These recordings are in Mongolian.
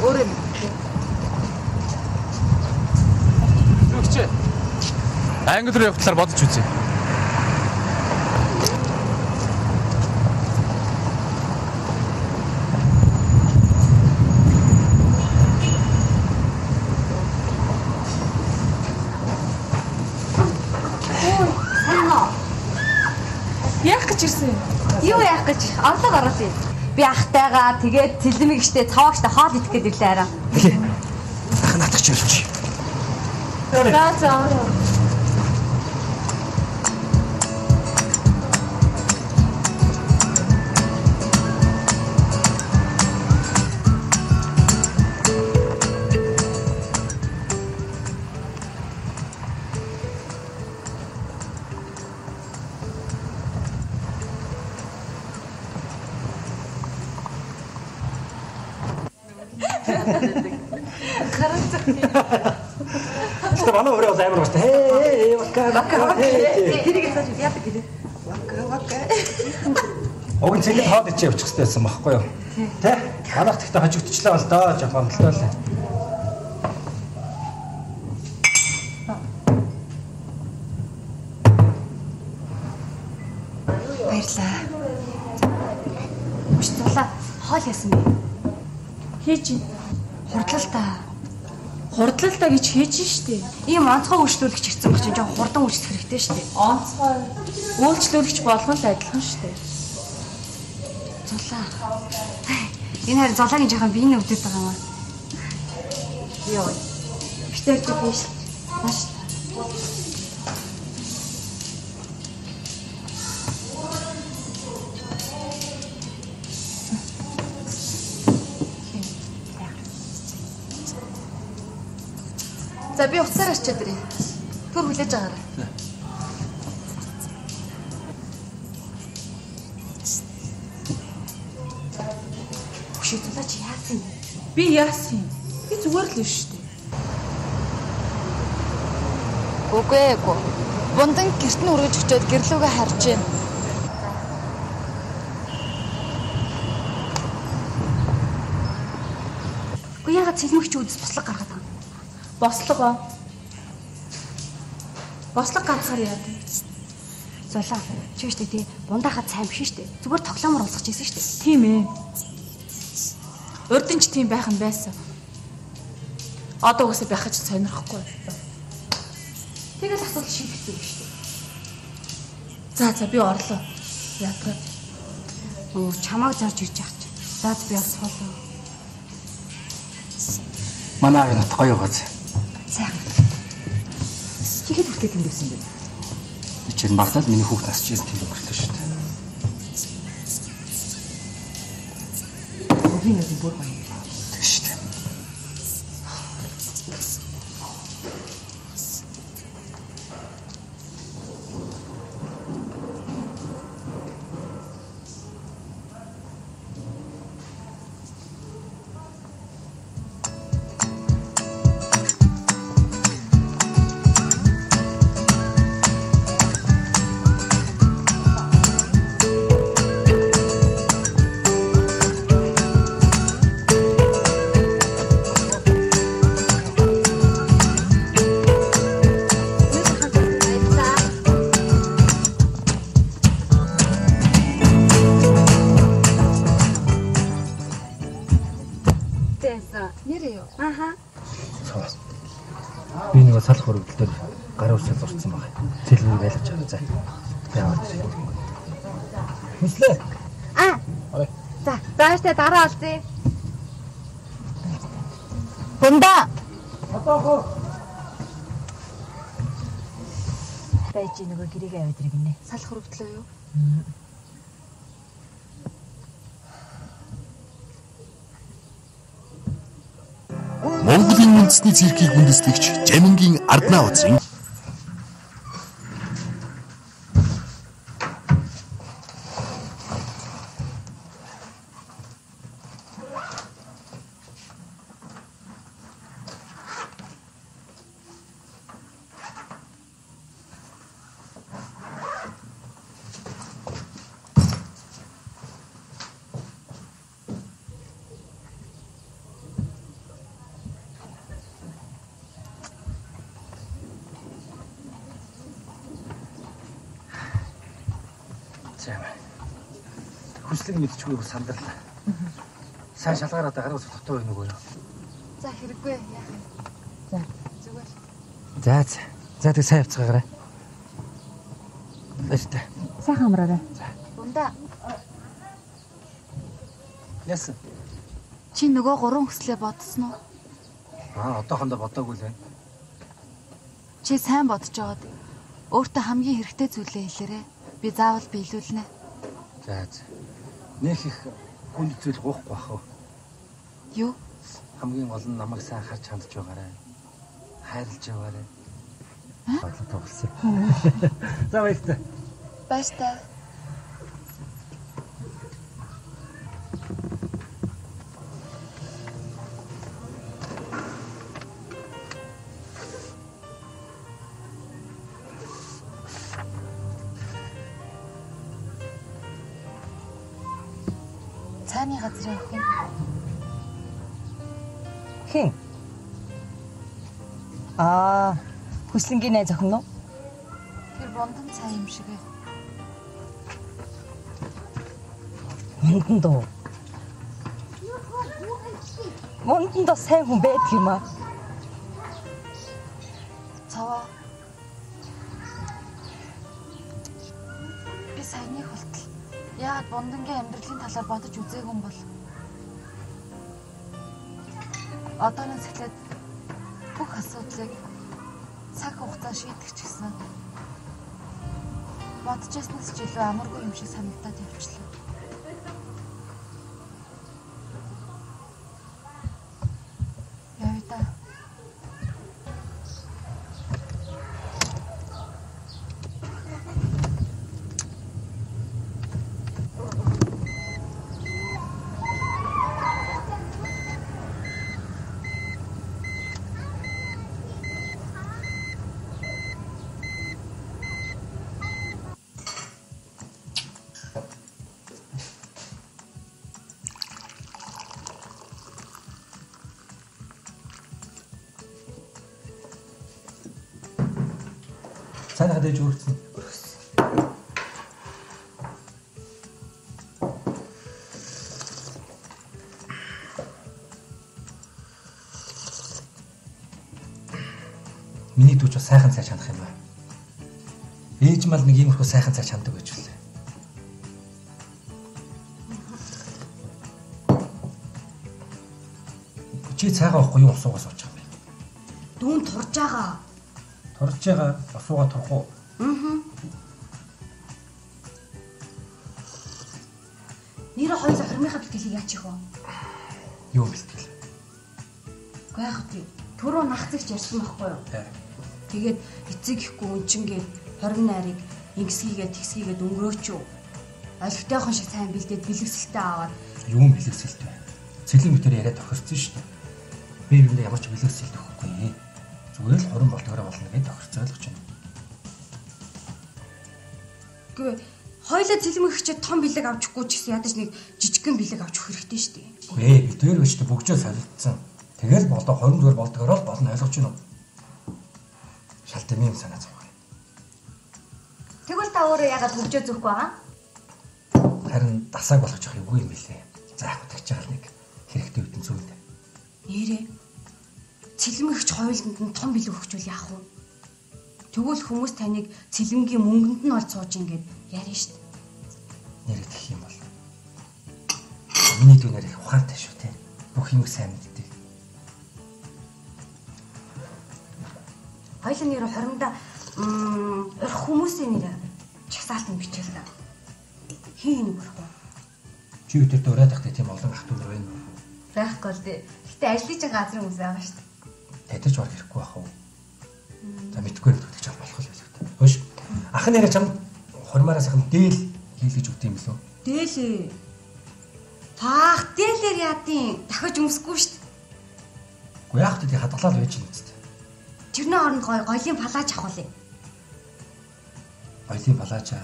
Өөрөө Зүгч. Англи руу явах талаар бодож үзье. яах гэж ирсэн юм? Юу яах гэж? Орлого оруулъя. Би ахтайгаа тэгээд цэлмэг штэ цаваагчтай хоол идэх гээд ирлээ арай. Ах наадах ч явуулчих. За. Гэтэ манай өөрөө бол амар баста. Хээ, вака. Тэрийг хэлж яадаг гэдэг. Вака. Уг нь цэнгэл хоод ичээ явчих хэрэгтэй байсан байхгүй юу? Тэ? Манайх тэгтээ хожигдчихлаа бол доо жоохон хөлтөө л. Баярлаа. Бистуулаа хоол яасан бэ? Хийж хурдлалтаа гэж хийж штэ. Ийм онцгой үйлчлүүлэгч ирсэн баг чинь жоохон хурдан үйлчлэх хэрэгтэй штэ. Онцгой үйлчлүүлэгч болгон л адилхан штэ. Зулаа. Энэ харин зулаагийн жоохон биений өвдөд байгаа юм аа. Йоо. Битэрч биш. Маш. За би уцаар арчаад ирээ. Төр хүлээж агаарай. Хөшөө зулаач яасан юм? Би яасан юм? Би зүгээр л биш штэ. Үгүй. Бундан гэрт нь өргөж өчөөд гэрлүүгээ харж байна. Үгүй ягаад цэлмэгч үдэс бослог гаргаад байгаа юм? Бослог ганцаар яадаг. Зулаа. Чи штэ тий бундахад сайн биш штэ. Зүгээр тоглоомор уулзах гэсэн штэ. Тийм ээ. Урдын ч тийм байх нь байсан. Одоо угсаа байхаж сонирхгүй. Тэгэл асуудал шийдэгдсэн юм штэ. За би орлоо. Яагаад? Чамааг зорж ирж яах чи. За би бас follow. Манай аав нот гоё гоц. Сайхан. Чихэд хүртэл юм гэсэн бэ? Би чинь багтаад миний хүүхд насч ирсэн тийм өнгөрлөө шүү дээ. Өгийн нэг бүр гоё. Тэг шүү дээ. Би нэг салах хөргөлдөр гарын усал зурцсан байгаа. Цэлмэг байлгаж байгаа. За. Яваад. Хүслээ. За, зааштай дараа олзъя. Бунда. Байж нөгөө гэрээгээ аваад ирэх гинэ. Салах хөргөлтлөө юу? Монголын үндэсний циркийг үндэслэгч Жамингийн Арднаа утсын хүслэг мэдчихгүй сандарлаа. Сайн шалгаараа гаргаж дотоо байна уу? За хэрэггүй яах юм. За. Зүгээр. За тэг сайн явцгаарай. Баяртай. Сайхан амраарай. Бундаа. Яасан? Чи нөгөө 3 хүслээ бодсон уу? Одоохондоо бодоогүй л байна. Чи сайн бодож байгаад өөртөө хамгийн хэрэгтэй зүйлээ хэлээрэй. Би заавал биелүүлнэ. За. Нэх их хүнд зүйл гоохгүй бах уу? Юу? Хамгийн гол нь намайг сайн харж хандж байгаарай. Хайрлж яваарай. Бодлоо тоглосон. За баяртай. Баяртай. Цааны газрын охин. Хэн? Хүслэнгийн найз охин уу? Тэр бондан цай юм шиг ээ. Мондан доо. Мондан доо сайн хүн байдаг юм аа. Цаваа. Би саяны хөлтөл. Яагаад бондангийн амьдралын талаар бодож үзээгүй юм бол? Одооноос эхлээд бүх асуудлыг цаг хугацаа шийдэх ч гэсэн бодчихснаас ч илүү амаргүй юм шиг санагдаад явчлаа. Явъя. Сайн хадаж өргөцсөн. Миний дүүч бас сайхан цай чанах юм байна. Ээж мал нэг иймэрхүү сайхан цай чандаг байж үлээ. Чи цайгаа уухгүй юу усуугаа сууж байгаа юм бэ? Дүүн турж байгаа. Турж байгаа усуугаа турах уу? Нэр хоёул хормынхаа бэлтгэлийг яачих вэ? Юу бэлтгэл? Гэхдээ яг тий. Түрүү нах зэгч ярьсан байхгүй юу? Тэгээд эцэг ихгүй үнчингээд 20 найрыг ингэсгийгээ тэгсгийгээд өнгөрөөч юу? Олигтойхон шиг сайн бэлдээд бэлгэсэлтэй аваад Юу бэлгэсэлт вэ? Цэлийн мэтэр яриад тохирсон шүү дээ. Би юундаа ямар ч бэлгэсэлт өгөхгүй. Зүгээр л хорон болтгороо болно гэж тохирч ойлгож байна. Гэхдээ хоёлаа цэлмэгчэд том бэлэг авчихгүй ч гэсэн ядаж нэг жижигхэн бэлэг авчих хэрэгтэй шүү дээ. Үгүй ээ, бид хоёр өчтө бүгжөө солилцсон. Тэгэл болоо 20 зүгээр болтгороо л болно ойлгож байна уу? Шалтгаан юм санаа зовх. Тэгвэл та өөрөө ягаад хөгжөө зөхгүй байгаа? Харин дасааг болгож явах үгүй юм билээ. За яг тагч байгаа нэг хэрэгтэй үтэн зүйл. Нэрээ. Цэлмэгч хоёуланд нь том бэлэг өгчүүл яах вэ? Тэгвэл хүмүүс таныг цэлмгийн мөнгөнд нь олж сууж ингээд ярина шүү дээ. Нэрээ тэх юм бол. Миний дүүнэр их ухаантай шүү те. Бүх юмыг сайн мэддэг. Хоёлын нэр хоримда урх хүмүүсийн нэр чагсаалтанд бичээл та. Хин нэг урх. Чи өдөр дөрөөд тахтай тийм олон ах トゥ байна уу? Байхгүй л дээ. Гэтэ ажиллаж байгаа газрын хүмүүс байгаа шүү дээ. Тэдэрч баг хэрэггүй бах уу? За мэдгүй юм тэгж болох л байлгүй. Хөөш. Ах нэрээ чам хормоороос ахын дээл хийлгэж өгд юм лөө. Дээлээ. Таах дээлэр яадیں۔ Дахиж өмсөхгүй шүү дээ. Уу яах вэ? Хадгалаад байж юм зү. Тэрний оронд гоёлын палаж авахулъя. Гоёлын палажа.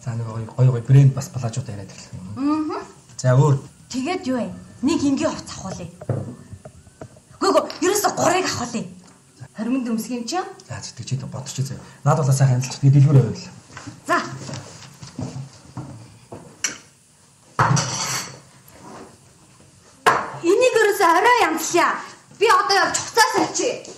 За нэг гоё брэнд бас палажууд яриад эхлэх юм. За өөр. Тэгээд юу вэ? Нэг ингийн хувц авахулъя. Гүг ерөөсө 3-ыг авахулъя. 20 өмсөх юм чи? За зүтгэж чи бодчих зөө. Наад болоо сайхан хяналтч тэгээд дэлгүүр байвал. За. амтлаа. Би одоо явж хуцаас авчи.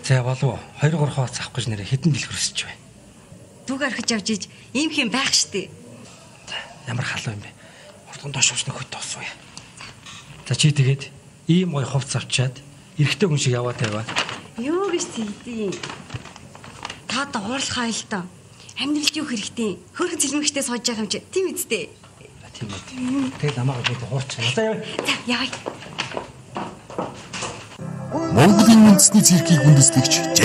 За болов 2-3 хаваац авах гэж нэрээ хэдэн дэлгэр өсөж байна. Түг архиж явж иж ийм хэм байх штэ. Ямар халуун юм бэ? Хурдан доош уусны хөт тоосвоо. За чи тэгээд ийм гой хувц авчаад эрэгтэй хүн шиг яваа тавиа. Юу гэж тэгдэе. Та дуурлахаа л доо. Амьдралд юу хэрэгтэй? Хөрх зэлмэгчтэй сууж байгаа юм чи. Тийм үсттэй. Тийм үү. Тэгээд намайг бүгд хуурч. За яваа. За яваа. Монголын үндэсний циркийг үндэслэгч